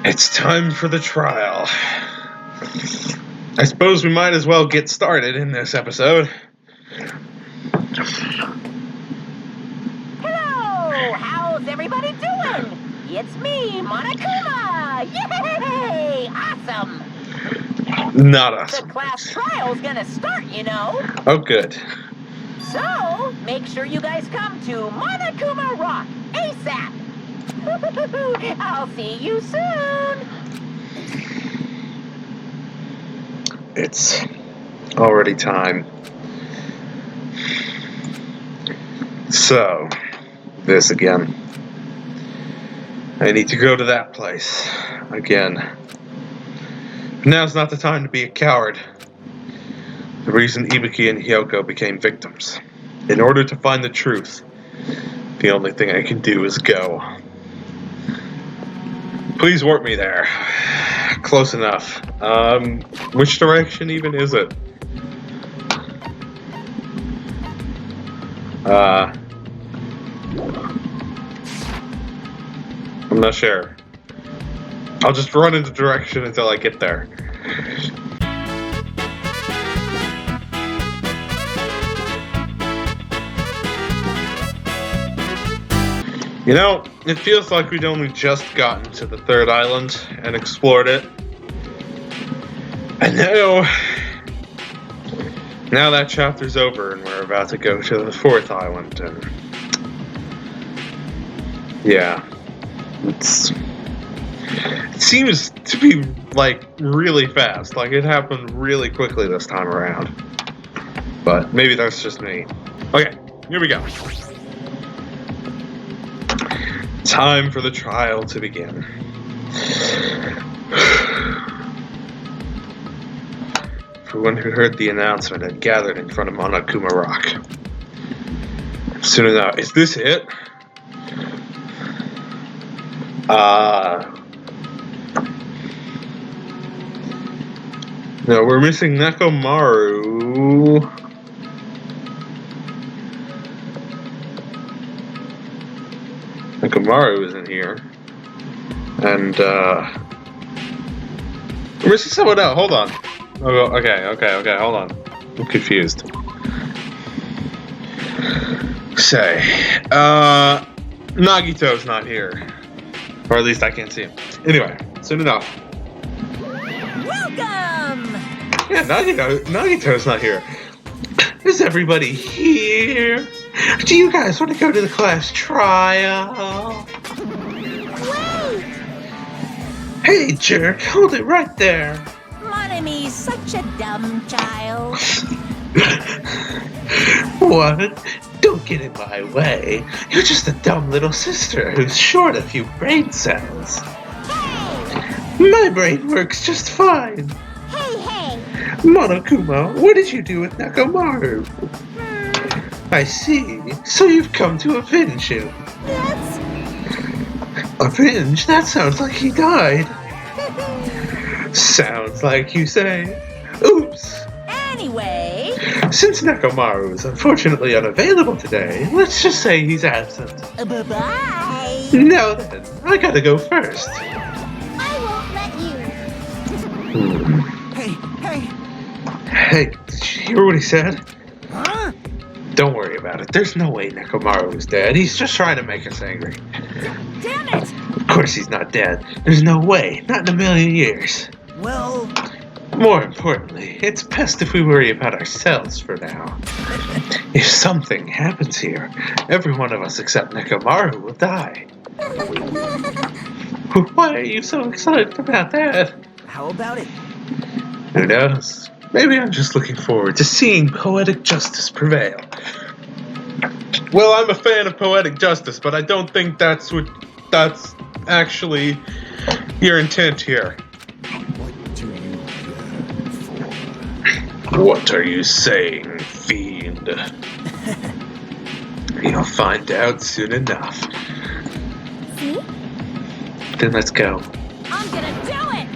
It's time for the trial. I suppose we might as well get started in this episode. Hello! How's everybody doing? It's me, Monokuma! Yay! Awesome! Not us. The class trial's gonna start, you know. Oh, good. So, make sure you guys come to Monokuma Rock ASAP! I'll see you soon! It's already time. So, this again. I need to go to that place again. Now's not the time to be a coward. The reason Ibuki and Hyoko became victims. In order to find the truth, the only thing I can do is go. Please warp me there. Close enough. Which direction even is it? I'm not sure. I'll just run in the direction until I get there. You know, it feels like we'd only just gotten to the third island and explored it. And now that chapter's over and we're about to go to the fourth island, and yeah, it seems to be like really fast, like it happened really quickly this time around. But maybe that's just me. Okay, here we go. Time for the trial to begin. Everyone who heard the announcement had gathered in front of Monokuma Rock. Soon enough, is this it? No, we're missing Nekomaru. Nekomaru isn't here. And, we're missing someone else. Hold on. Oh, okay, hold on. I'm confused. Say, Nagito's not here. Or at least I can't see him. Anyway, soon enough. Welcome! Yeah, Nagito's not here. Is everybody here? Do you guys want to go to the class trial? Wait! Hey, jerk, hold it right there. Monomi's such a dumb child. What? Don't get in my way. You're just a dumb little sister who's short a few brain cells. Hey! My brain works just fine. Hey! Monokuma, what did you do with Nekomaru? I see. So you've come to avenge him. Yes? Avenge? That sounds like he died. Sounds like you say. Oops. Anyway... Since Nekomaru is unfortunately unavailable today, let's just say he's absent. Bye-bye! Now then, I gotta go first. I won't let you. Hey, did you hear what he said? Huh? Don't worry about it. There's no way Nekomaru is dead. He's just trying to make us angry. Damn it! Of course he's not dead. There's no way. Not in a million years. Well... More importantly, it's best if we worry about ourselves for now. If something happens here, every one of us except Nekomaru will die. Why are you so excited about that? How about it? Who knows? Maybe I'm just looking forward to seeing poetic justice prevail. Well, I'm a fan of poetic justice, but I don't think that's actually your intent here. What are you saying, fiend? You'll find out soon enough. See? Then let's go. I'm gonna do it!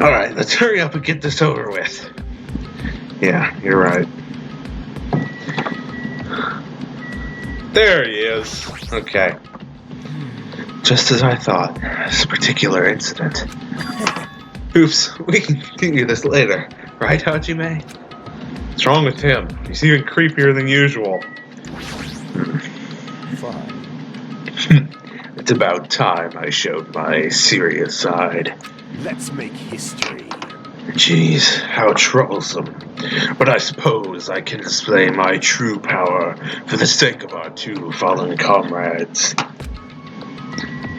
Alright, let's hurry up and get this over with. Yeah, you're right. There he is. Okay. Just as I thought, this particular incident. Oops, we can continue this later, right, Hajime? What's wrong with him? He's even creepier than usual. Fine. It's about time I showed my serious side. Let's make history. Jeez, how troublesome. But I suppose I can display my true power for the sake of our two fallen comrades.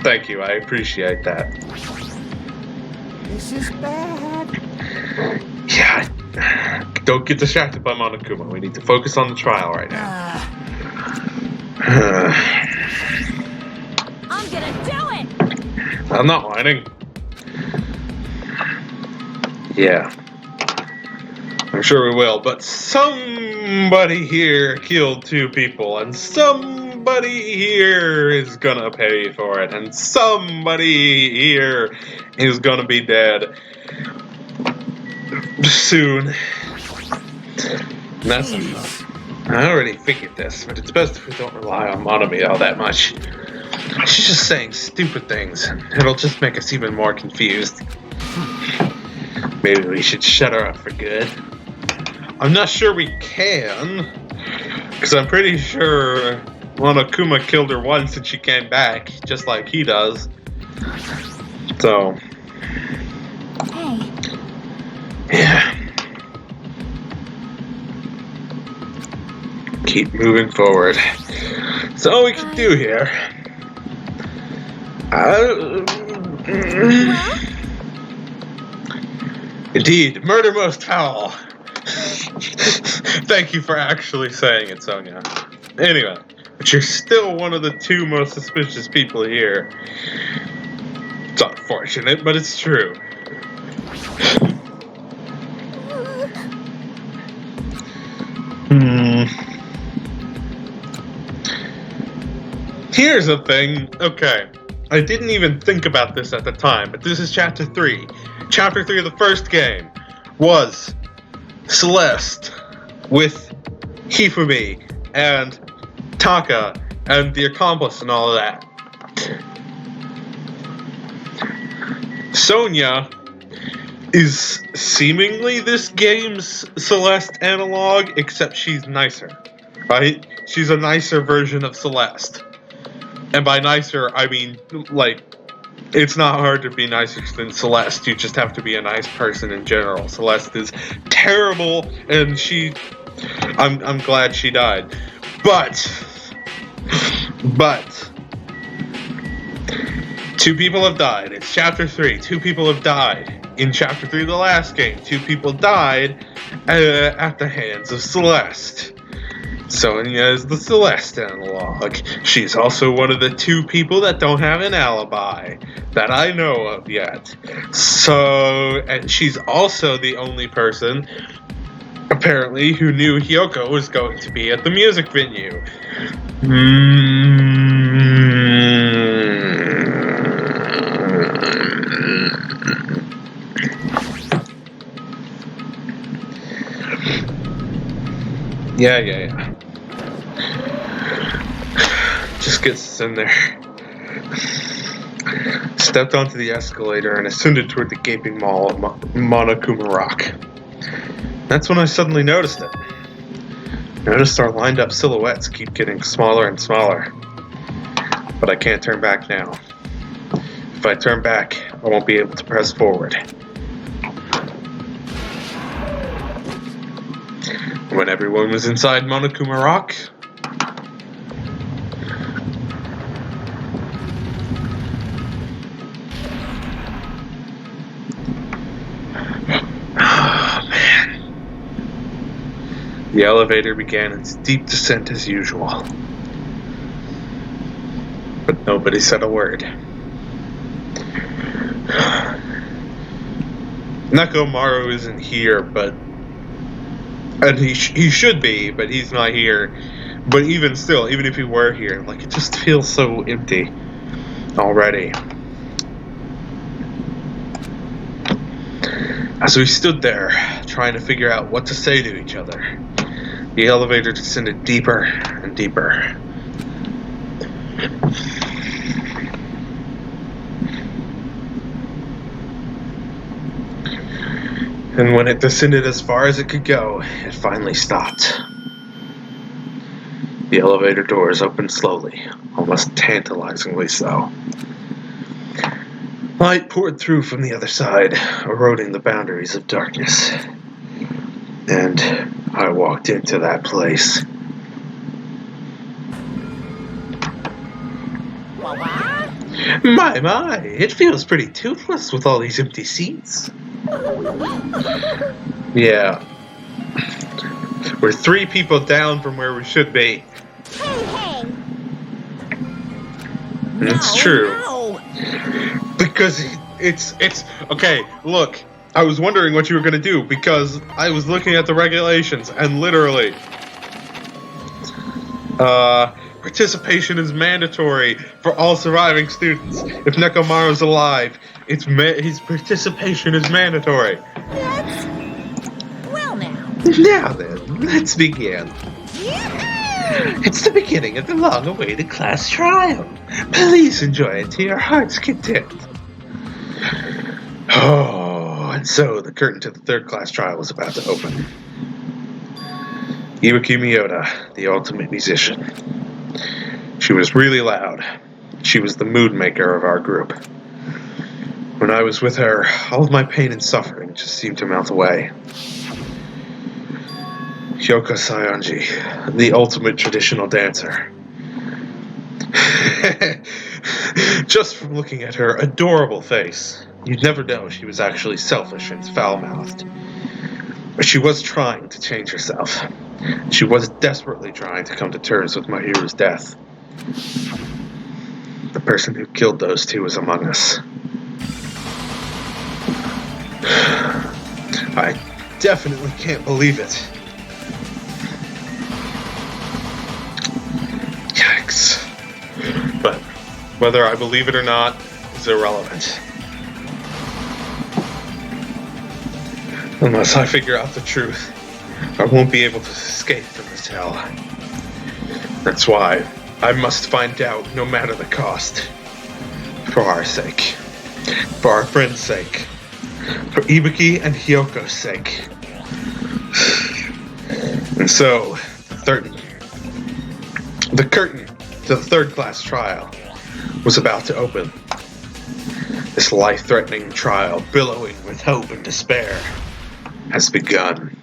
Thank you, I appreciate that. This is bad. Yeah, don't get distracted by Monokuma. We need to focus on the trial right now. I'm gonna do it! I'm not whining. Yeah. I'm sure we will, but somebody here killed 2 people, and somebody here is gonna pay for it, and somebody here is gonna be dead soon. And that's enough. I already figured this, but it's best if we don't rely on Monomi all that much. She's just saying stupid things, and it'll just make us even more confused. Maybe we should shut her up for good. I'm not sure we can, because I'm pretty sure Monokuma killed her once and she came back, just like he does. So, Hey, yeah. Keep moving forward. That's all we can do here. Indeed, murder most foul. Thank you for actually saying it, Sonia. Anyway, but you're still one of the 2 most suspicious people here. It's unfortunate, but it's true. Here's the thing. Okay. I didn't even think about this at the time, but this is Chapter 3. Chapter 3 of the first game was Celeste with Hifumi and Taka and the accomplice and all of that. Sonia is seemingly this game's Celeste analog, except she's nicer, right? She's a nicer version of Celeste. And by nicer, I mean, like, it's not hard to be nicer than Celeste. You just have to be a nice person in general. Celeste is terrible, and I'm glad she died. But 2 people have died. It's Chapter 3. 2 people have died. In Chapter 3 of the last game, 2 people died at the hands of Celeste. Sonia is the Celeste analog. She's also one of the 2 people that don't have an alibi that I know of yet. So, and she's also the only person, apparently, who knew Hyoko was going to be at the music venue. Yeah. Just gets us in there. Stepped onto the escalator and ascended toward the gaping maw of Monokuma Rock. That's when I suddenly noticed it. Noticed our lined up silhouettes keep getting smaller and smaller. But I can't turn back now. If I turn back, I won't be able to press forward. When everyone was inside Monokuma Rock, the elevator began its deep descent as usual. But nobody said a word. Nekomaru isn't here, but... And he should be, but he's not here. But even still, even if he were here, like, it just feels so empty already. As we stood there, trying to figure out what to say to each other, the elevator descended deeper and deeper. And when it descended as far as it could go, it finally stopped. The elevator doors opened slowly, almost tantalizingly so. Light poured through from the other side, eroding the boundaries of darkness. And I walked into that place. My, it feels pretty toothless with all these empty seats. Yeah. We're 3 people down from where we should be. Hey! It's true. Because it's okay, look. I was wondering what you were going to do because I was looking at the regulations and literally participation is mandatory for all surviving students. If Nekomaru's alive, his participation is mandatory. Well now. Now then, let's begin. It's the beginning of the long-awaited class trial. Please enjoy it to your heart's content. Oh, and so the curtain to the 3rd class trial was about to open. Ibuki Miyota, the ultimate musician. She was really loud. She was the mood maker of our group. When I was with her, all of my pain and suffering just seemed to melt away. Hyoko Sayonji, the ultimate traditional dancer. Just from looking at her adorable face, you'd never know she was actually selfish and foul-mouthed. But she was trying to change herself. She was desperately trying to come to terms with Mahiru's death. The person who killed those 2 was among us. I definitely can't believe it. Yikes. But whether I believe it or not is irrelevant. Unless I figure out the truth, I won't be able to escape from this hell. That's why I must find out no matter the cost. For our sake. For our friend's sake. For Ibuki and Hyoko's sake. And so, the curtain to the 3rd class trial was about to open. This life-threatening trial, billowing with hope and despair, has begun.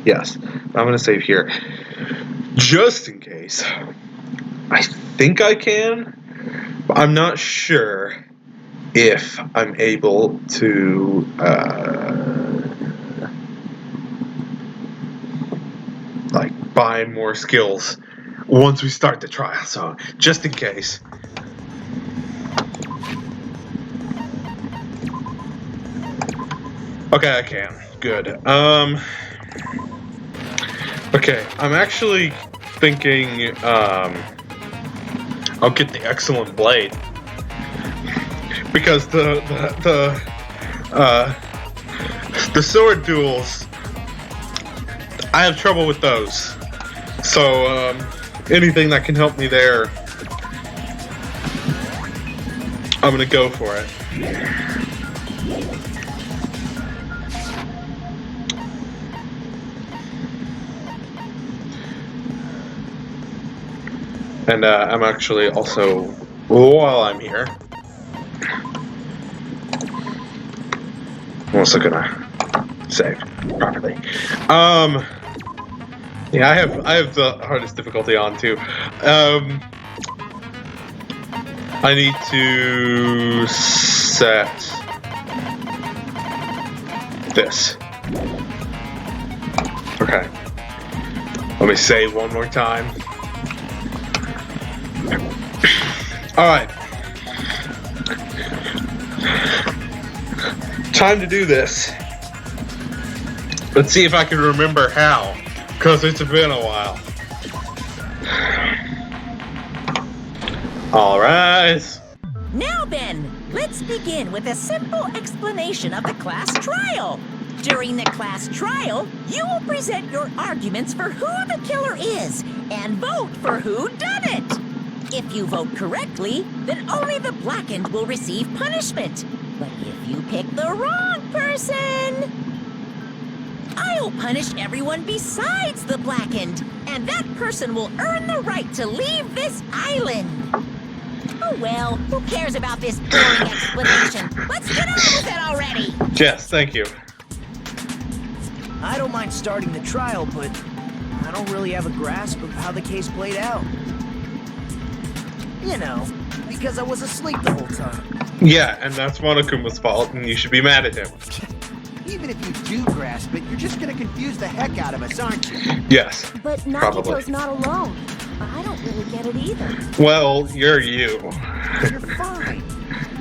Yes. I'm gonna save here. Just in case. I think I can, but I'm not sure if I'm able to, buy more skills once we start the trial, so just in case. Okay, I can. Good. Okay, I'm actually thinking, I'll get the excellent blade. Because the sword duels, I have trouble with those. So, anything that can help me there, I'm gonna go for it. And I'm actually also, while I'm here, I'm also gonna save properly. Yeah, I have the hardest difficulty on too. I need to set this. Okay. Let me save one more time. Alright. Time to do this. Let's see if I can remember how, because it's been a while. Alright. Now then, let's begin with a simple explanation of the class trial. During the class trial, you will present your arguments for who the killer is and vote for who done it. If you vote correctly, then only the blackened will receive punishment. But if you pick the wrong person, I'll punish everyone besides the blackened, and that person will earn the right to leave this island. Oh well, who cares about this boring explanation? Let's get on with it already! Yes, thank you. I don't mind starting the trial, but I don't really have a grasp of how the case played out. You know, because I was asleep the whole time. Yeah, and that's Monokuma's fault, and you should be mad at him. Even if you do grasp it, you're just gonna confuse the heck out of us, aren't you? Yes. But Probably. Nagito's not alone. I don't really get it either. Well, you're you. You're fine.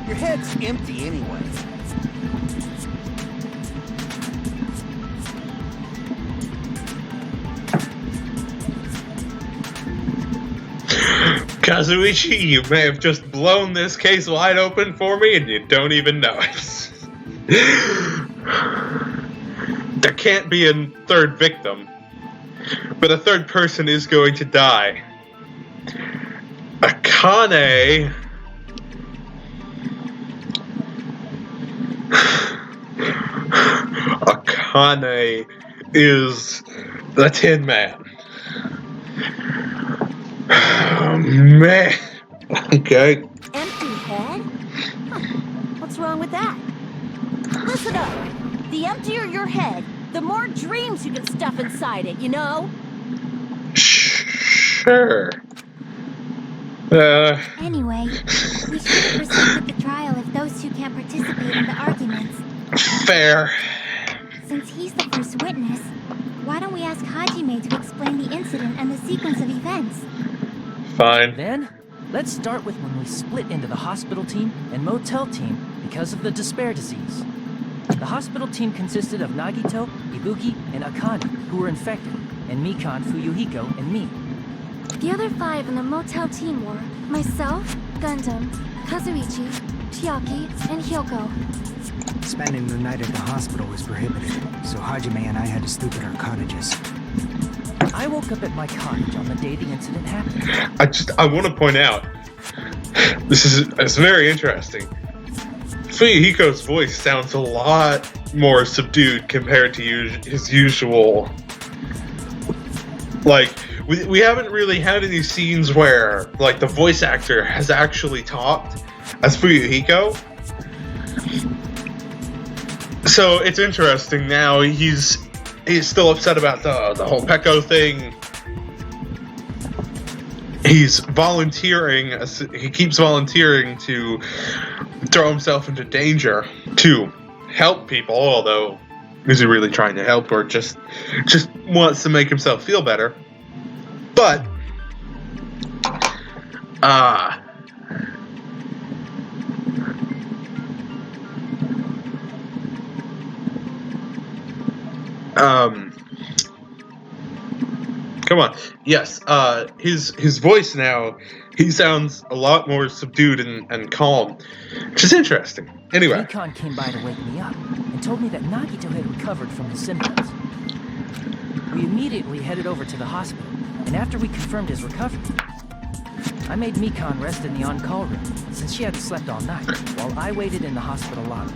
Your head's empty anyway. Kazuichi, you may have just blown this case wide open for me and you don't even know it. There can't be a third victim, but a third person is going to die. Akane... Akane is the Tin Man. Oh, man. Okay. Empty head? Huh. What's wrong with that? Listen up. The emptier your head, the more dreams you can stuff inside it, you know? Sure. Anyway, we should proceed with the trial if those two can't participate in the arguments. Fair. Since he's the first witness, why don't we ask Hajime to explain the incident and the sequence of events? Fine. Then, let's start with when we split into the hospital team and motel team because of the despair disease. The hospital team consisted of Nagito, Ibuki, and Akane, who were infected, and Mikan, Fuyuhiko, and me. The other 5 in the motel team were myself, Gundam, Kazuichi, Chiaki, and Hyoko. Spending the night at the hospital was prohibited, so Hajime and I had to sleep at our cottages. I woke up at my cottage on the day the incident happened. I want to point out, it's very interesting. Fuyuhiko's voice sounds a lot more subdued compared to his usual. Like, we haven't really had any scenes where, like, the voice actor has actually talked as Fuyuhiko. So it's interesting now. He's still upset about the whole Peko thing. He's volunteering. He keeps volunteering to throw himself into danger to help people. Although, is he really trying to help, or just wants to make himself feel better? But come on. Yes, his voice now, he sounds a lot more subdued and calm, which is interesting. Anyway. Mikan came by to wake me up and told me that Nagito had recovered from his symptoms. We immediately headed over to the hospital, and after we confirmed his recovery, I made Mikan rest in the on-call room since she hadn't slept all night, while I waited in the hospital lobby.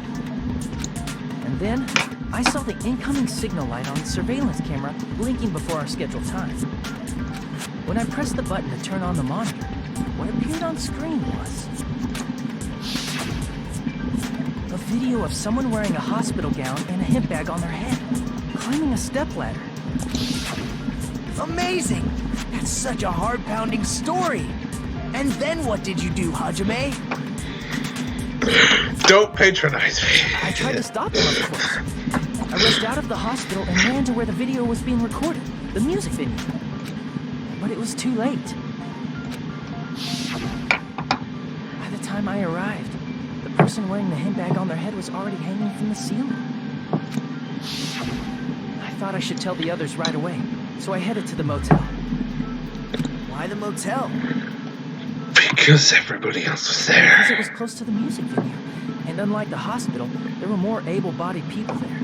And then, I saw the incoming signal light on the surveillance camera blinking before our scheduled time. When I pressed the button to turn on the monitor, what appeared on screen was a video of someone wearing a hospital gown and a hemp bag on their head, climbing a stepladder. Amazing! That's such a heart-pounding story! And then what did you do, Hajime? Don't patronize me. I tried to stop him, of course. I rushed out of the hospital and ran to where the video was being recorded, the music video. But it was too late. By the time I arrived, the person wearing the hemp bag on their head was already hanging from the ceiling. I thought I should tell the others right away, so I headed to the motel. Why the motel? Because everybody else was there. Because it was close to the music video, and unlike the hospital, there were more able-bodied people there.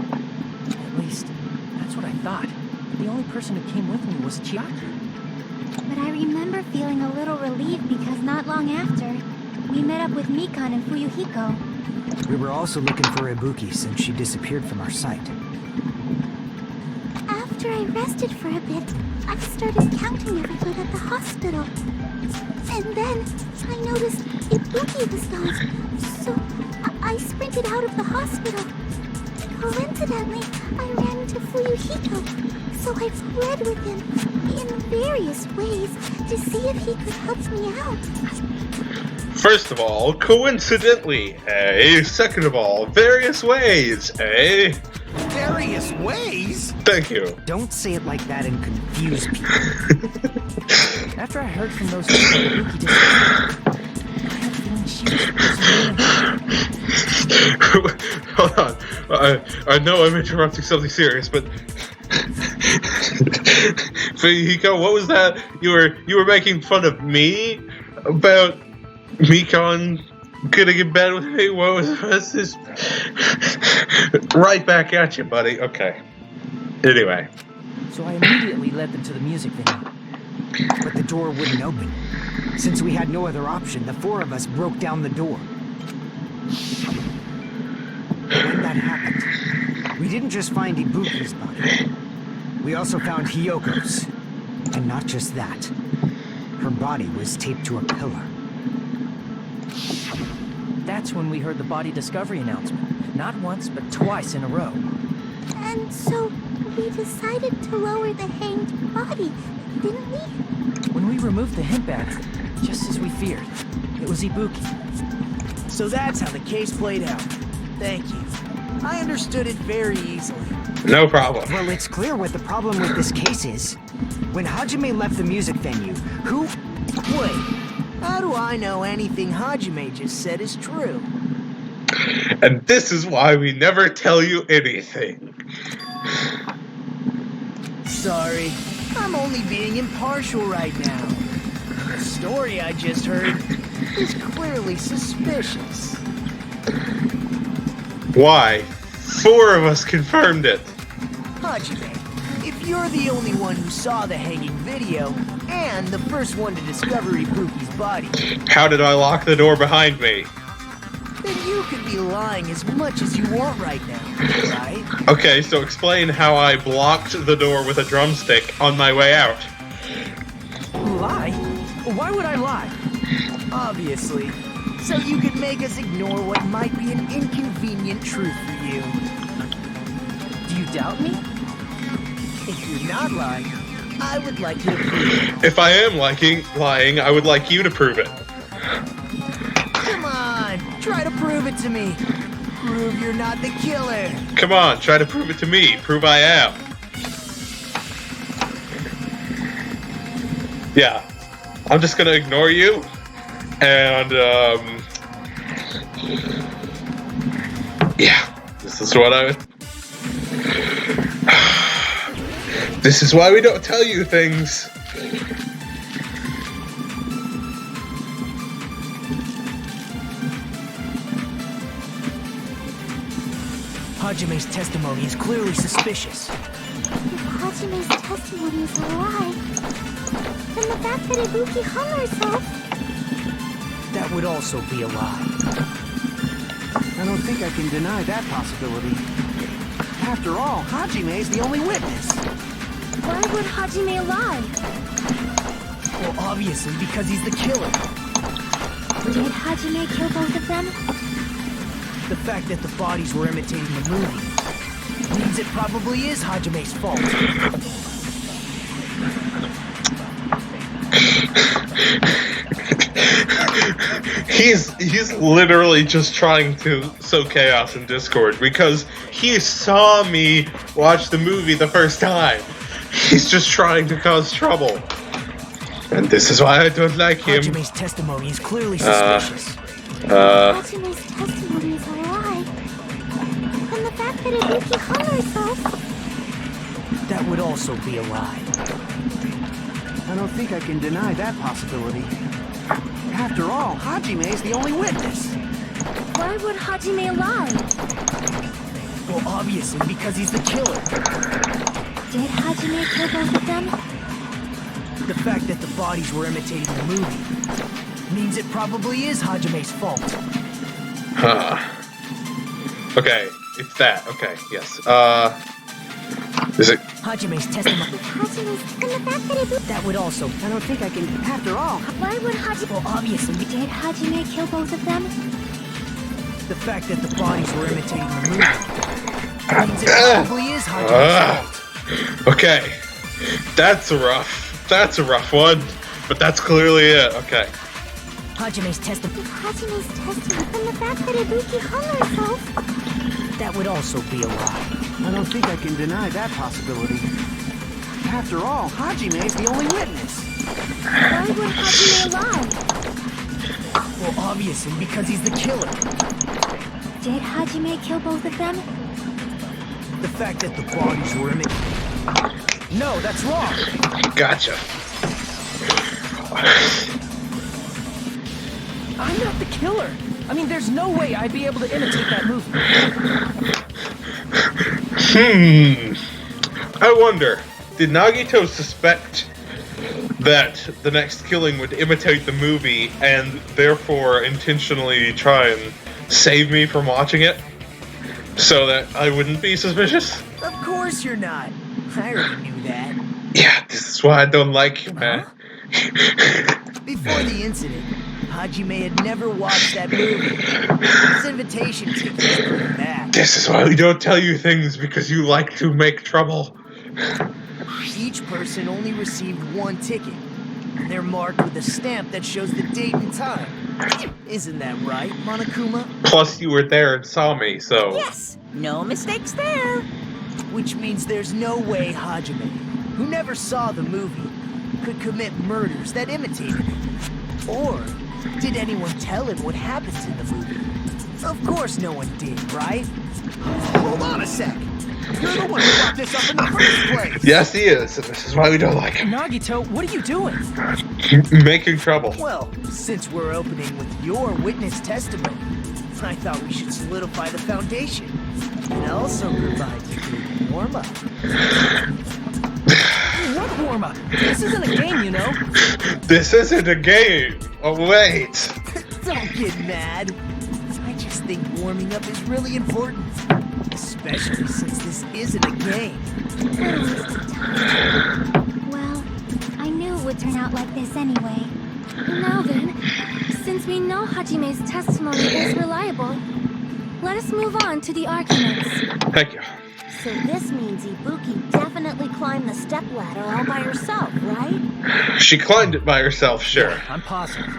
thought. The only person who came with me was Chiaki. But I remember feeling a little relieved because not long after, we met up with Mikan and Fuyuhiko. We were also looking for Ibuki since she disappeared from our sight. After I rested for a bit, I started counting everyone at the hospital. And then I noticed Ibuki was gone, so I sprinted out of the hospital. Coincidentally, I ran into Fuyuhiko, so I fled with him in various ways to see if he could help me out. First of all, coincidentally, eh? Second of all, various ways, eh? Various ways? Thank you. Don't say it like that and confuse people. After I heard from those people that Yuki disappeared, I had a feeling she was Hold on. I know I'm interrupting something serious, but Fuyuhiko, what was that? You were making fun of me about Mikan getting in bed with me? What was this? Right back at you, buddy. Okay. Anyway. So I immediately led them to the music venue. But the door wouldn't open. Since we had no other option, the four of us broke down the door. When that happened, we didn't just find Ibuki's body. We also found Hyoko's. And not just that. Her body was taped to a pillar. That's when we heard the body discovery announcement. Not once, but twice in a row. And so we decided to lower the hanged body, didn't we? When we removed the hemp bags, just as we feared, it was Ibuki. So that's how the case played out. Thank you. I understood it very easily. No problem. Well, it's clear what the problem with this case is. When Hajime left the music venue, who... Wait, how do I know anything Hajime just said is true? And this is why we never tell you anything. Sorry, I'm only being impartial right now. The story I just heard is clearly suspicious. Why? 4 of us confirmed it. Hajime, if you're the only one who saw the hanging video, and the first one to discover Ibuki's body, How did I lock the door behind me? then you could be lying as much as you want right now, right? Okay, so explain how I blocked the door with a drumstick on my way out. Lie? Why would I lie? Obviously. So you could make us ignore what might be an inconvenient truth for you. Do you doubt me? If you're not lying, I would like you to prove it. If I am lying, I would like you to prove it. Come on, try to prove it to me. Prove you're not the killer. Come on, try to prove it to me. Prove I am. Yeah. I'm just gonna ignore you. And, yeah. This is what This is why we don't tell you things. Hajime's testimony is clearly suspicious. If Hajime's testimony is a lie, then the fact that Ibuki hung herself... That would also be a lie. I don't think I can deny that possibility. After all, Hajime is the only witness. Why would Hajime lie? Well, obviously because he's the killer. Did Hajime kill both of them? The fact that the bodies were imitating the movie means it probably is Hajime's fault. He's literally just trying to sow chaos in Discord because he saw me watch the movie the first time. He's just trying to cause trouble. And this is why I don't like him. Hajime's testimony is clearly suspicious. Hajime's testimony is a lie. And the fact that Ibuki hung herself... That would also be a lie. I don't think I can deny that possibility. After all, Hajime is the only witness. Why would Hajime lie? Well, obviously because he's the killer. Did Hajime kill both of them? The fact that the bodies were imitating the movie means it probably is Hajime's fault. Huh. Okay, it's that. Okay, yes. Is it? Hajime's testimony. That would also. I don't think I can. After all, Why would Hajime... well, obviously, Did Hajime kill both of them? the fact that the bodies were imitating the movie means it probably is Hajime's fault. Okay. That's a rough one. But that's clearly it. Okay. Hajime's testimony. Hajime's testimony from the fact that Ibuki hung herself. That would also be a lie. I don't think I can deny that possibility. After all, Hajime is the only witness. Why would Hajime lie? Well, obviously, because he's the killer. Did Hajime kill both of them? The fact that the bodies were imitating. No, that's wrong. Gotcha. I'm not the killer. I mean, there's no way I'd be able to imitate that movie. I wonder, did Nagito suspect that the next killing would imitate the movie and therefore intentionally try and save me from watching it so that I wouldn't be suspicious? Of course you're not. I already knew that. Yeah, this is why I don't like you, man. Before the incident, Hajime had never watched that movie. His invitation ticket was pretty bad. This is why we don't tell you things, because you like to make trouble. Each person only received one ticket. And they're marked with a stamp that shows the date and time. Isn't that right, Monokuma? Plus, you were there and saw me, so... Yes, no mistakes there. Which means there's no way Hajime, who never saw the movie, could commit murders that imitated it. Or did anyone tell him what happens in the movie? Of course no one did, right? Hold on a sec. You're the one who brought this up in the first place. Yes, he is, and this is why we don't like him. Nagito, what are you doing? Making trouble. Well, since we're opening with your witness testimony, I thought we should solidify the foundation and also provide you with a warm-up. What warm-up? This isn't a game, you know. This isn't a game. Oh, wait. Don't get mad. I just think warming up is really important. Especially since this isn't a game. What a waste of time. Well, I knew it would turn out like this anyway. Now then, since we know Hajime's testimony is reliable, let us move on to the arguments. Thank you. So this means Ibuki definitely climbed the stepladder all by herself, right? She climbed it by herself, sure. I'm positive.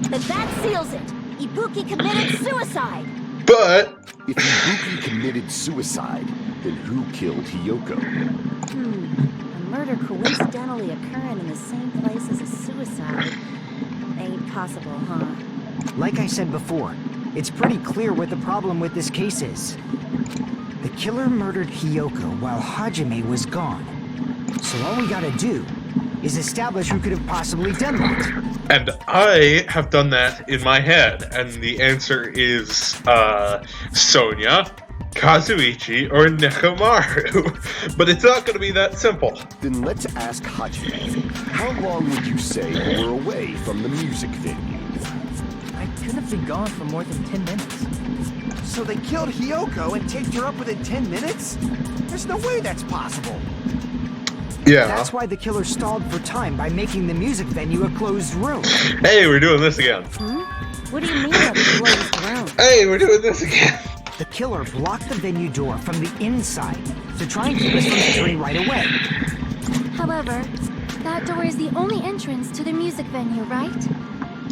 But that seals it. Ibuki committed suicide. But... If Ibuki committed suicide, then who killed Hiyoko? A murder coincidentally occurring in the same place as a suicide. Ain't possible, huh? Like I said before, it's pretty clear what the problem with this case is. The killer murdered Hiyoko while Hajime was gone. So all we gotta do is establish who could have possibly done that. And I have done that in my head, and the answer is, Sonia, Kazuichi, or Nekomaru. But it's not going to be that simple. Then let's ask Hajime. How long would you say you were away from the music venue? I couldn't have been gone for more than 10 minutes. So they killed Hiyoko and taped her up within 10 minutes? There's no way that's possible. Yeah. That's why the killer stalled for time by making the music venue a closed room. Hey, we're doing this again. What do you mean a closed room? Hey, we're doing this again. The killer blocked the venue door from the inside to try and keep us from entering right away. However, that door is the only entrance to the music venue, right?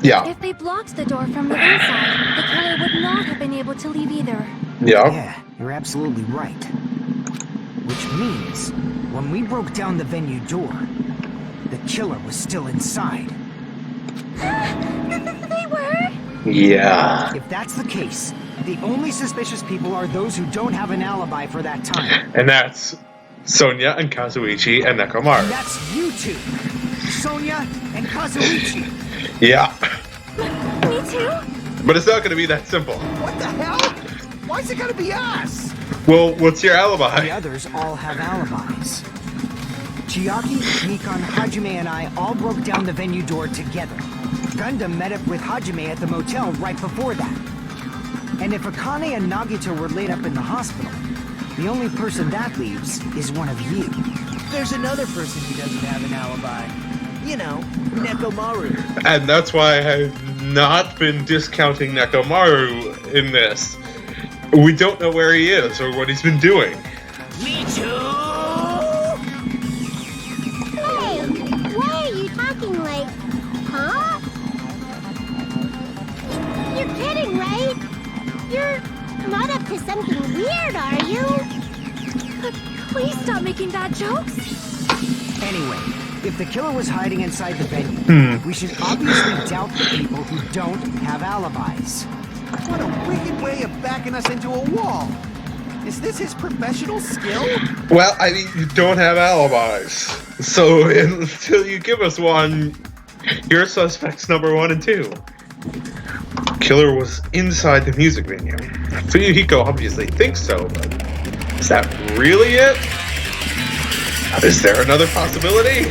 Yeah. If they blocked the door from the inside, the killer would not have been able to leave either. Yeah. Yeah, you're absolutely right. Which means, when we broke down the venue door, the killer was still inside. They were? Yeah. If that's the case, the only suspicious people are those who don't have an alibi for that time. And that's Sonia and Kazuichi and And Nekomaru. that's you two, Sonia and Kazuichi. Yeah. Me too? But it's not going to be that simple. What the hell? Why's it gotta be us? Well, what's your The alibi? others all have alibis. Chiaki, Nikon, Hajime, and I all broke down the venue door together. Gundam met up with Hajime at the motel right before that. And if Akane and Nagito were laid up in the hospital, the only person that leaves is one of you. There's another person who doesn't have an alibi. You know, Nekomaru. And that's why I have not been discounting Nekomaru in this. We don't know where he is or what he's been doing. Me too! Hey, why are you talking like... Huh? You're kidding, right? You're not up to something weird, are you? Please stop making bad jokes. Anyway, if the killer was hiding inside the venue, we should obviously doubt the people who don't have alibis. What a wicked way of backing us into a wall. Is this his professional skill? Well, I mean, you don't have alibis. So until you give us one, you're suspects number 1 and 2. Killer was inside the music venue. Fuyuhiko obviously thinks so, but is that really it? Is there another possibility?